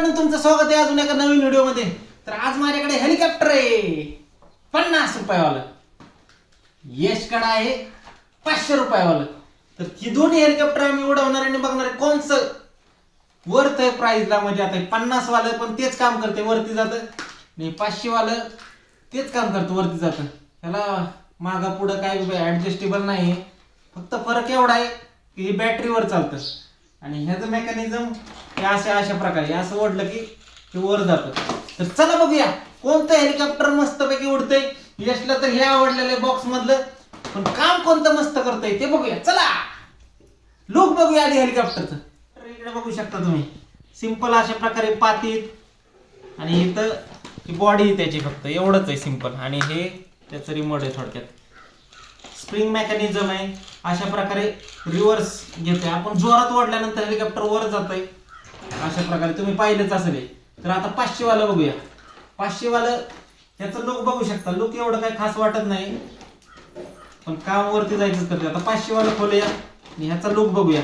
मित्रांनो, तुमचं स्वागत आहे अजून एका नवीन व्हिडिओमध्ये. तर आज माझ्याकडे हेलिकॉप्टर आहे 50 रुपयावालं, यशकडे आहे 500 रुपयावालं. तर ही दोन्ही हेलिकॉप्टर आम्ही उडवणार आणि बघणार आहे कोणचं वर्थ आहे प्राइसला. म्हणजे आता 50 वालं पण तेच काम करते, वरती जातं, आणि 500 वालं तेच काम करतं, वरती जातं. ह्याला मागा पुढं काय ऍडजस्टेबल नाही, फक्त फरक एवढा आहे की हे बॅटरीवर चालतं आणि ह्याचं मेकॅनिझम हे अशा प्रकारे असं ओढलं की ते वर जातं. तर चला बघूया कोणतं हेलिकॉप्टर मस्तपैकी उडतंय. यशला तर हे आवडलेलं बॉक्स मधलं, पण काम कोणतं मस्त करतंय ते बघूया. चला लुक बघूया आधी हेलिकॉप्टरचं. तर इकडे बघू शकता तुम्ही, सिंपल अशा प्रकारे पातीत आणि इथं ही बॉडी त्याची फक्त एवढंच आहे सिंपल. आणि हे त्याचं रिमोट आहे, थोडक्यात स्प्रिंग मेकॅनिझम आहे. अशा प्रकारे रिव्हर्स घेतोय आपण, जोरात ओढल्यानंतर हेलिकॉप्टर वर जातंय अशा प्रकारे, तुम्ही पाहिलंच असेल. तर आता 500 वालं बघूया. 500 वालं त्याचं लुक बघू शकता. लुक एवढं काही खास वाटत नाही, पण काम वरती जायचंच करते. आता 500 वालं खोलूया आणि ह्याचा लुक बघूया.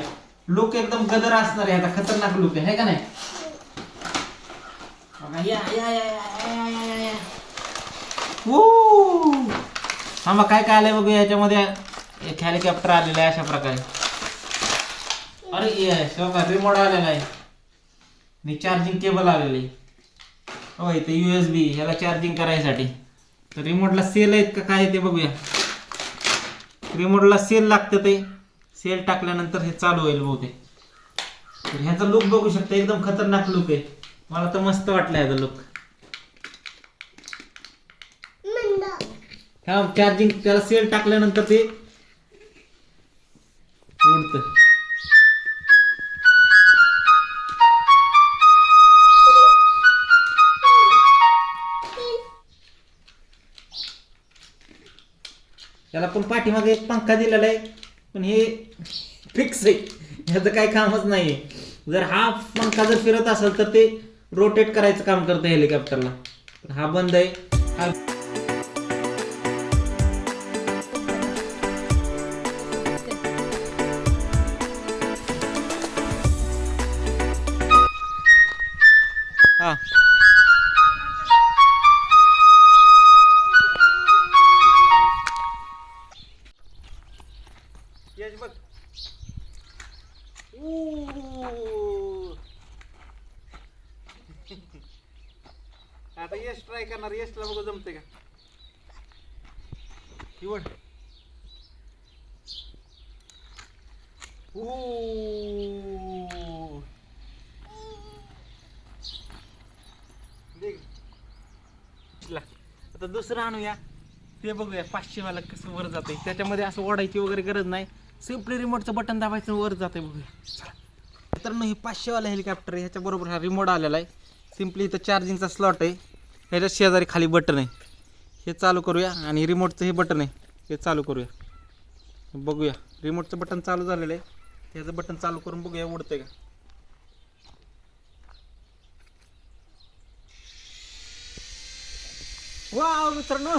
लुक एकदम गदर असणार आहे, ह्याचा खतरनाक लुक आहे का नाही. या या या या या या हा मग काय काय आलंय बघूया. याच्यामध्ये एक हेलिकॉप्टर आलेलं आहे अशा प्रकारे. अरे ये रिमोट आलेला आहे आणि चार्जिंग केबल आलेली आहे. हो इथे USB ह्याला चार्जिंग करायसाठी. तर रिमोटला सेल आहेत का काय ते बघूया. रिमोटला सेल लागतं, ते सेल टाकल्यानंतर हे चालू होईल बहुतेक. तर ह्याचा लुक बघू शकता, एकदम खतरनाक लुक आहे. मला तर मस्त वाटलं ह्याचा लुक. हा चार्जिंग, त्याला सेल टाकल्यानंतर ते उडतं. त्याला पण पाठीमागे एक पंखा दिलेला आहे, पण हे फिक्स आहे, ह्याचं काही कामच नाहीये. जर हा पंखा जर फिरत असेल तर ते रोटेट करायचं काम करतं हेलिकॉप्टरला. हा बंद आहे. हा हा यश बघ. आता यश ट्राय करणार. यशला बघू जमते का. निवड. आता दुसरं आणूया, ते बघूया 500 वाला कसं वर जाते. त्याच्यामध्ये असं ओढायची वगैरे गरज नाही, सिम्पली रिमोटचं बटन दाबायचं वर जाते. बघूया. तर हे 500 वाला हेलिकॉप्टर आहे, ह्याच्या बरोबर हा रिमोट आलेला आहे. सिम्पली इथं चार्जिंगचा स्लॉट आहे, ह्याच्या शेजारी खाली बटन आहे, हे चालू करूया. आणि रिमोटचं हे बटन आहे, हे चालू करूया. बघूया रिमोटचं बटन चालू झालेलं आहे, ह्याचं बटन चालू करून बघूया उडतंय का. वाव मित्रांनो,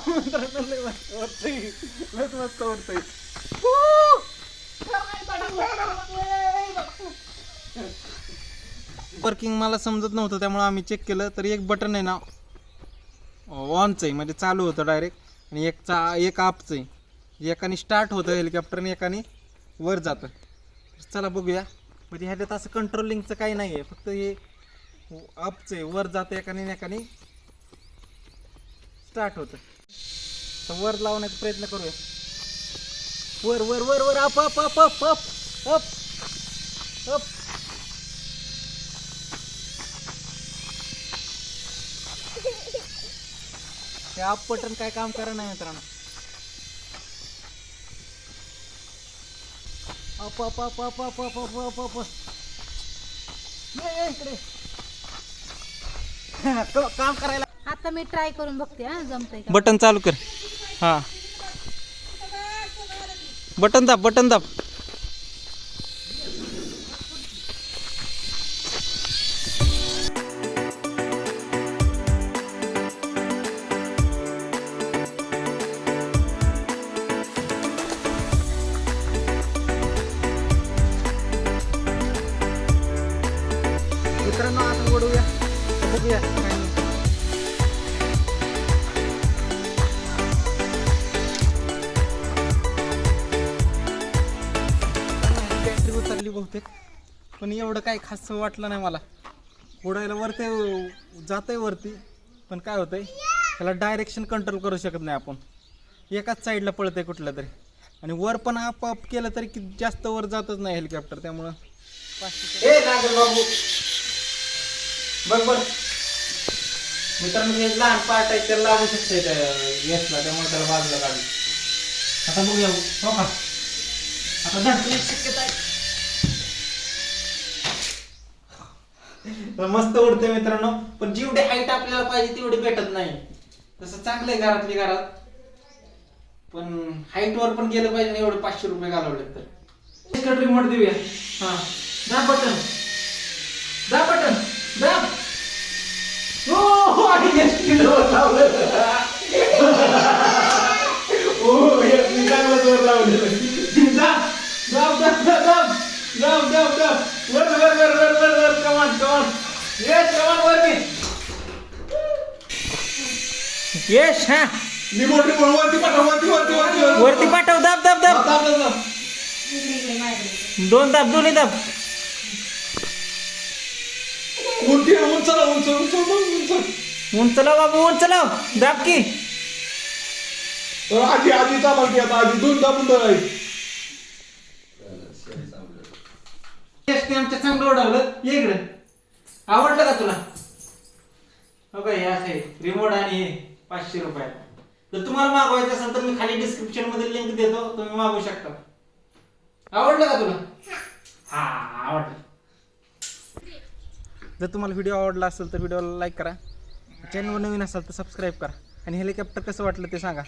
मित्रांनो लय मस्त वाटतंय, लय मस्त वाटतंय. वर्किंग मला समजत नव्हतं, त्यामुळे आम्ही चेक केलं. तर एक बटन आहे ना ऑनचं आहे, म्हणजे चालू होतं डायरेक्ट, आणि एक ऑफचं आहे. एकाने स्टार्ट होतं हेलिकॉप्टर आणि एकाने वर जातं. चला बघूया. म्हणजे ह्याच्यात असं कंट्रोलिंगचं काही नाही आहे, फक्त हे अपचं आहे, वर जातं एकाने एकाने स्टार्ट होतं. तर वर लावण्याचा प्रयत्न करूया. वर वर वर वर up up up up up up up. ते अप बटन काय काम करा नाही मित्रांनो. Up up up up up up up up up. इकडे काम करायला. आता मी ट्राय करून बघते हा, जमतंय का. बटन चालू कर. हा बटन दाब, बटन दाब. पण एवढं काही खास वाटलं नाही मला. उडायला वरती जातंय वरती, पण काय होतंय त्याला डायरेक्शन कंट्रोल करू शकत नाही आपण. एकाच साईडला पळतंय कुठलं तरी, आणि वर पण अप केलं तरी की जास्त वर जातच नाही हेलिकॉप्टर. त्यामुळं बाबू बघ बघ मित्रांनो, हे लहान पार्ट आहे त्याला लागू शकते येसला, त्यामुळे त्याला बाजूला काढलं. आता बघूया हो का, आता धडकण्याची शक्यता आहे. मस्त उडते मित्रांनो, पण जेवढी हाईट आपल्याला पाहिजे तेवढी भेटत नाही. तसं चांगलं आहे घरातली घरात, पण हाईट वर पण गेलं पाहिजे. एवढे 500 रुपये घालवले तर रिमोट देऊया. हा दाब बटन, दाब बटन, दाब. हो आणि लावलं हो, चांगलं जोर लावलेलं. दाब दाब दाब दाब दाब दाब दाब वर वर वर वर वर वर कमान कमान यश कमान वर यश. हा रिमोट वरती पाठव, वरती वरती पाठव. दाब दाब दाब दोन दाब, दोन्ही दाब. उंच लाव बाबू, उंच लाव. दाब की आधी चालव की, आता आधी 2 दाबून धरायचं. आमच्या चांगलं उडवलं. ये इकडे. आवडलं का तुला? हो का, हे आहे रिमोट आणि हे 500 रुपये. जर तुम्हाला मागवायचं असेल तर मी खाली डिस्क्रिप्शन मध्ये लिंक देतो, तुम्ही मागवू शकता. आवडलं का तुला? हा आवडलं. जर तुम्हाला व्हिडिओ आवडला असेल तर व्हिडिओला लाईक करा, चॅनलवर नवीन असाल तर सबस्क्राईब करा, आणि हेलिकॉप्टर कसं वाटलं ते सांगा.